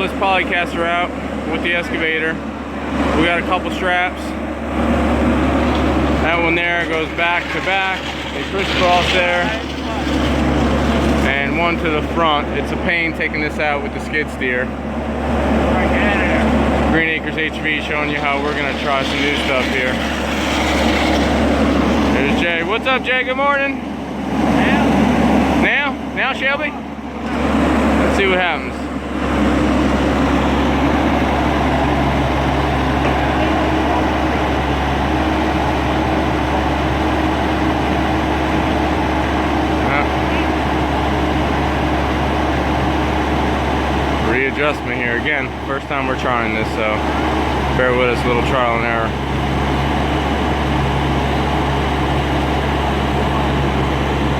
this polycaster out with the excavator. We got a couple straps. That one there goes back to back. They crisscross there. And one to the front. It's a pain taking this out with the skid steer. Green Acres HV showing you how we're gonna try some new stuff here. There's Jay. What's up, Jay? Good morning. Now, Shelby? Let's see what happens. Readjustment here again. First time we're trying this, so bear with us. A little trial and error.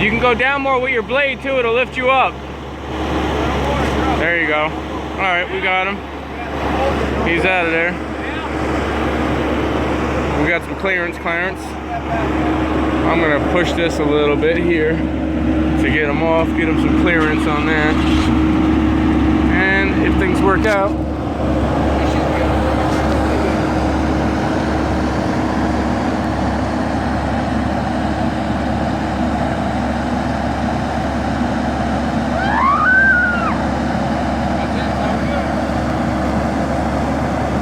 You can go down more with your blade too, it'll lift you up. There you go. Alright, we got him. He's out of there. We got some clearance. I'm gonna push this a little bit here to get him off, get him some clearance on that. And if things work out,